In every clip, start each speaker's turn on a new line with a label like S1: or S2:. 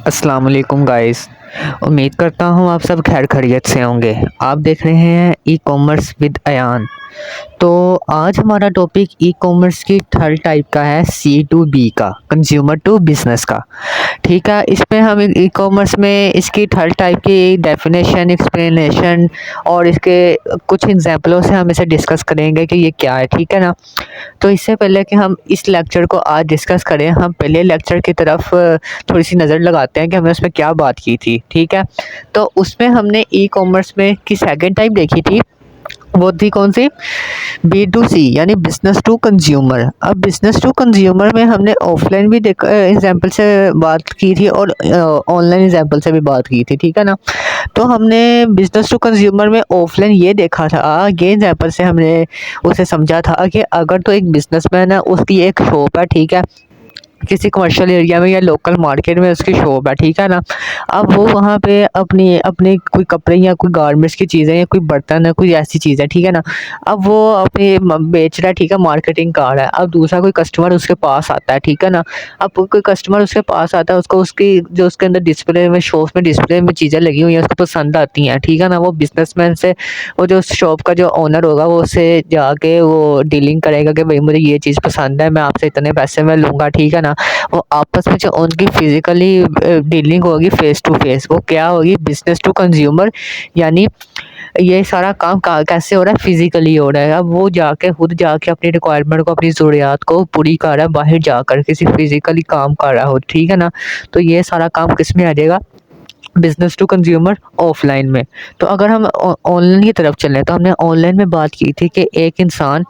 S1: अस्सलाम वालेकुम गाइस। उम्मीद करता हूँ आप सब खैर खैरियत से होंगे। आप देख रहे हैं ई कॉमर्स विद अयान। तो आज हमारा टॉपिक ई कॉमर्स की थर्ड टाइप का है, सी टू बी का, कंज्यूमर टू बिजनेस का। ठीक है, इस पे हम ई कॉमर्स में इसकी थर्ड टाइप की डेफिनेशन, एक्सप्लेनेशन और इसके कुछ एग्जांपलों से हम इसे डिस्कस करेंगे कि ये क्या है। ठीक है ना। तो इससे पहले कि हम इस लेक्चर को आज डिस्कस करें, हम पहले लेक्चर की तरफ थोड़ी सी नज़र लगाते हैं कि हमने उसमें क्या बात की थी। ठीक है, तो उसमें हमने ई कॉमर्स में की सेकंड टाइप देखी थी, वो थी कौन सी? बी टू सी, यानी बिजनेस टू कंज्यूमर। अब बिजनेस टू कंज्यूमर में हमने ऑफलाइन भी एग्जाम्पल से बात की थी और ऑनलाइन एग्जाम्पल से भी बात की थी। ठीक है ना। तो हमने बिजनेस टू कंज्यूमर में ऑफलाइन ये देखा था, ये एग्जाम्पल से हमने उसे समझा था कि अगर तो एक बिजनेसमैन है, उसकी एक शॉप है। ठीक है, किसी कमर्शियल एरिया में या लोकल मार्केट में उसकी शॉप है। ठीक है ना। अब वो वहाँ पे अपनी अपने कोई कपड़े या कोई गारमेंट्स की चीज़ें या कोई बर्तन है, कोई ऐसी चीज़ है। ठीक है ना। अब वो अपने बेच रहा है। ठीक है, मार्केटिंग कर रहा है। अब दूसरा कोई कस्टमर उसके पास आता है। ठीक है ना। अब कोई कस्टमर उसके पास आता है, उसको उसकी जो उसके अंदर डिस्प्ले में, शॉप में डिस्प्ले में चीज़ें लगी हुई हैं उसको पसंद आती हैं। ठीक है ना। वो बिजनेसमैन से, वो जो शॉप का जो ओनर होगा, वो उससे जाके वो डीलिंग करेगा कि भाई मुझे ये चीज़ पसंद है, मैं आपसे इतने पैसे में लूँगा। ठीक है ना। वो आपस में जो उनकी फिजिकली डीलिंग होगी फेस टू फेस, वो क्या होगी? Business to consumer. यानी ये सारा काम कैसे हो रहा है? फिजिकली हो रहा है। अब वो जाके खुद जाके अपनी रिक्वायरमेंट को, अपनी ज़रूरियात को पूरी कर रहा है, बाहर जाकर किसी फिजिकली काम कर रहा हो। ठीक है ना। तो ये सारा काम किस में आ जाएगा? बिजनेस टू कंज्यूमर ऑफलाइन में। तो अगर हम ऑनलाइन की तरफ चलें, तो हमने ऑनलाइन में बात की थी कि एक इंसान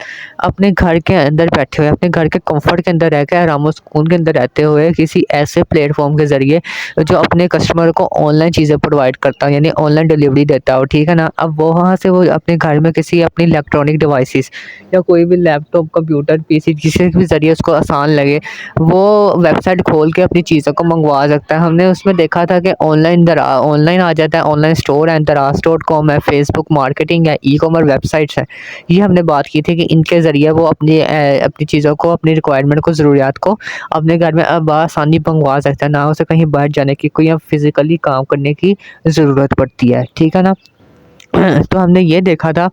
S1: अपने घर के अंदर बैठे हुए, अपने घर के कंफर्ट के अंदर रहकर, आराम और सुकून के अंदर रहते हुए, किसी ऐसे प्लेटफॉर्म के ज़रिए जो अपने कस्टमर को ऑनलाइन चीज़ें प्रोवाइड करता हो, यानी ऑनलाइन डिलीवरी देता हो। ठीक है ना। अब वो वहाँ से वो अपने घर में किसी अपनी इलेक्ट्रॉनिक डिवाइसेस या कोई भी लैपटॉप, कंप्यूटर, पीसी, किसी भी ज़रिए उसको आसान लगे, वो वेबसाइट खोल के अपनी चीज़ों को मंगवा सकता है। हमने उसमें देखा था कि ऑनलाइन आ जाता है, ऑनलाइन स्टोर है, दराज.com है, फेसबुक मार्केटिंग है, ई कॉमर्स वेबसाइट्स हैं। ये हमने बात की थी कि इनके ज़रिए वो अपनी चीज़ों को, अपनी रिक्वायरमेंट को, ज़रूरियात को अपने घर में अब आसानी मंगवा सकता है, ना उसे कहीं बाहर जाने की, कोई अब फिज़िकली काम करने की ज़रूरत पड़ती है। ठीक है ना। तो हमने ये देखा था,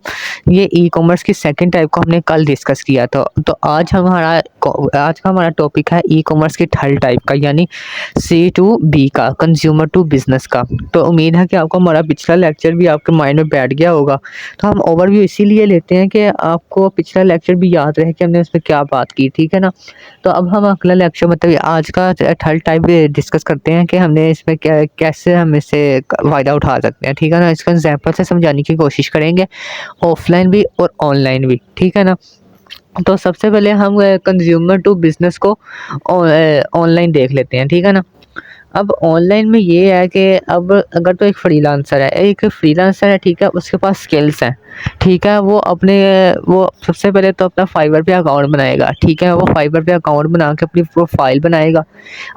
S1: ये ई कॉमर्स की सेकंड टाइप को हमने कल डिस्कस किया था। तो आज का हमारा टॉपिक है ई कॉमर्स की थर्ड टाइप का, यानी सी टू बी का, कंज्यूमर टू बिजनेस का। तो उम्मीद है कि आपको हमारा पिछला लेक्चर भी आपके माइंड में बैठ गया होगा। तो हम ओवरव्यू इसीलिए लेते हैं कि आपको पिछला लेक्चर भी याद रहे कि हमने उसमें क्या बात की। ठीक है ना। तो अब हम अगला लेक्चर, मतलब आज का थर्ड टाइप डिस्कस करते हैं कि हमने इसमें क्या, कैसे हम इससे फ़ायदा उठा सकते हैं। ठीक है ना। इसका एग्जाम्पल से समझाने की कोशिश करेंगे, ऑफलाइन भी और ऑनलाइन भी। ठीक है ना। तो सबसे पहले हम कंज्यूमर टू बिजनेस को ऑनलाइन देख लेते हैं। ठीक है ना। अब ऑनलाइन में ये है कि अब अगर तो एक फ्रीलांसर है। ठीक है, उसके पास स्किल्स हैं। ठीक है, वो सबसे पहले तो अपना फाइवर पे अकाउंट बनाएगा। ठीक है, वो फाइवर पे अकाउंट बना के अपनी प्रोफाइल बनाएगा।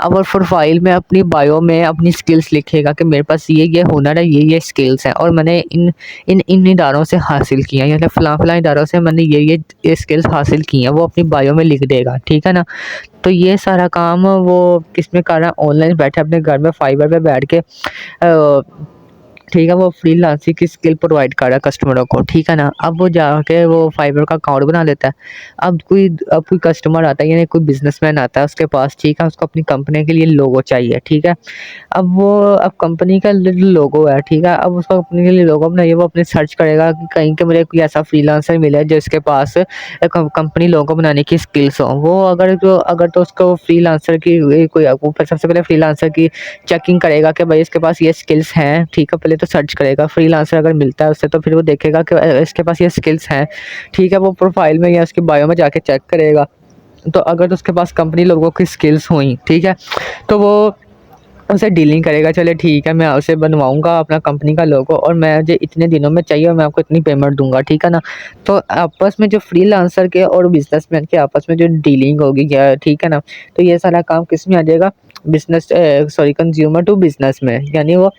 S1: अब वो प्रोफाइल में अपनी बायो में अपनी स्किल्स लिखेगा कि मेरे पास ये हुनर है, ये स्किल्स हैं और मैंने इन इन इन इदारों से हासिल किया है, या फलां फलां इदारों से मैंने ये स्किल्स हासिल की हैं, वो अपनी बायो में लिख देगा। ठीक है ना। तो ये सारा काम वो किसमें कर रहा है? ऑनलाइन बैठे अपने घर में फाइवर पे बैठ के ठीक है, वो फ्रीलांसिंग की स्किल प्रोवाइड कर रहा है कस्टमरों को। ठीक है ना। अब वो जाके वो फाइवर का अकाउंट बना लेता है। अब कोई कस्टमर आता है, यानी कोई बिजनेसमैन आता है उसके पास। ठीक है, उसको अपनी कंपनी के लिए लोगो चाहिए। ठीक है, अब कंपनी का लोगो है। ठीक है, अब उसको अपने के लिए लोगो बनाइए, वो अपने सर्च करेगा कि कहीं के मुझे कोई ऐसा फ्रीलांसर मिले जिसके पास कंपनी लोगो बनाने की स्किल्स हो। वो अगर तो उसको फ्रीलांसर की वो सबसे पहले फ्रीलांसर की चेकिंग करेगा कि भाई इसके पास ये स्किल्स हैं। ठीक है, पहले तो सर्च करेगा, फ्रीलांसर अगर मिलता है उससे तो फिर वो देखेगा कि इसके पास ये स्किल्स हैं। ठीक है, वो प्रोफाइल में या उसकी बायो में जाके चेक करेगा। तो अगर तो उसके पास कंपनी लोगों की स्किल्स हुई, ठीक है, तो वो उनसे डीलिंग करेगा। चले ठीक है, मैं उसे बनवाऊँगा अपना कंपनी का लोगो और मैं मुझे इतने दिनों में चाहिए और मैं आपको इतनी पेमेंट दूँगा। ठीक है ना। तो आपस में जो फ्रीलांसर के और बिजनेसमैन के आपस में जो डीलिंग होगी, या ठीक है ना, तो ये सारा काम किस में आ जाएगा? कंज्यूमर टू बिजनेस में। यानी वो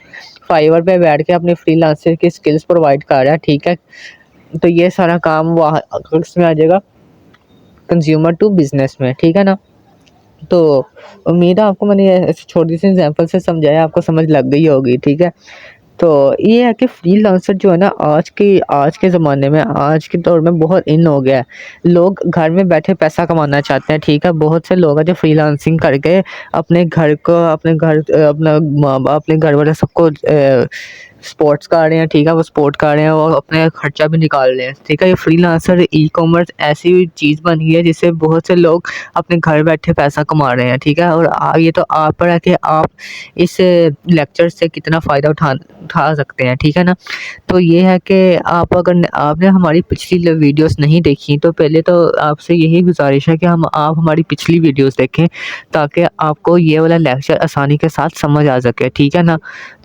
S1: फाइवर पे बैठ के अपने फ्रीलांसर की स्किल्स प्रोवाइड कर रहा है। ठीक है, तो ये सारा काम वहाँ किस में आ जाएगा? कंज्यूमर टू बिजनेस में। ठीक है ना। तो उम्मीद है आपको मैंने ऐसे छोटी सी एग्जांपल से समझाया, आपको समझ लग गई होगी, ठीक है। तो ये है कि फ्रीलांसर जो है ना आज के ज़माने में, आज के दौर में बहुत इन हो गया है। लोग घर में बैठे पैसा कमाना चाहते हैं, ठीक है। बहुत से लोग हैं जो फ्रीलांसिंग करके अपने घर को, अपने घर अपना माँ-बाप, अपने घर वाले सबको स्पोर्ट्स कर रहे हैं, ठीक है। वो स्पोर्ट कर रहे हैं और अपना खर्चा भी निकाल रहे हैं, ठीक है। ये फ्रीलांसर ई-कॉमर्स ऐसी चीज़ बन गई है जिससे बहुत से लोग अपने घर बैठे पैसा कमा रहे हैं, ठीक है। और ये तो आप पर है कि आप इस लेक्चर से कितना फ़ायदा उठा सकते हैं, ठीक है ना। तो ये है कि आप अगर आपने हमारी पिछली वीडियोस नहीं देखी तो पहले तो आपसे यही गुजारिश है कि हम आप हमारी पिछली वीडियोस देखें, ताकि आपको ये वाला लेक्चर आसानी के साथ समझ आ सके, ठीक है ना।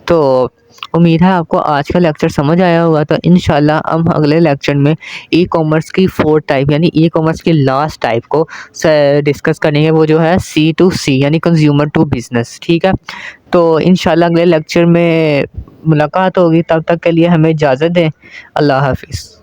S1: तो उम्मीद है आपको आज का लेक्चर समझ आया होगा। तो इंशाल्लाह हम अगले लेक्चर में ई कॉमर्स की 4 टाइप यानी ई कॉमर्स की लास्ट टाइप को डिस्कस करेंगे, वो जो है C2C यानी कंज्यूमर टू बिज़नेस, ठीक है। तो इंशाल्लाह अगले लेक्चर में मुलाकात होगी, तब तक के लिए हमें इजाज़त दें। अल्लाह हाफ़िज़।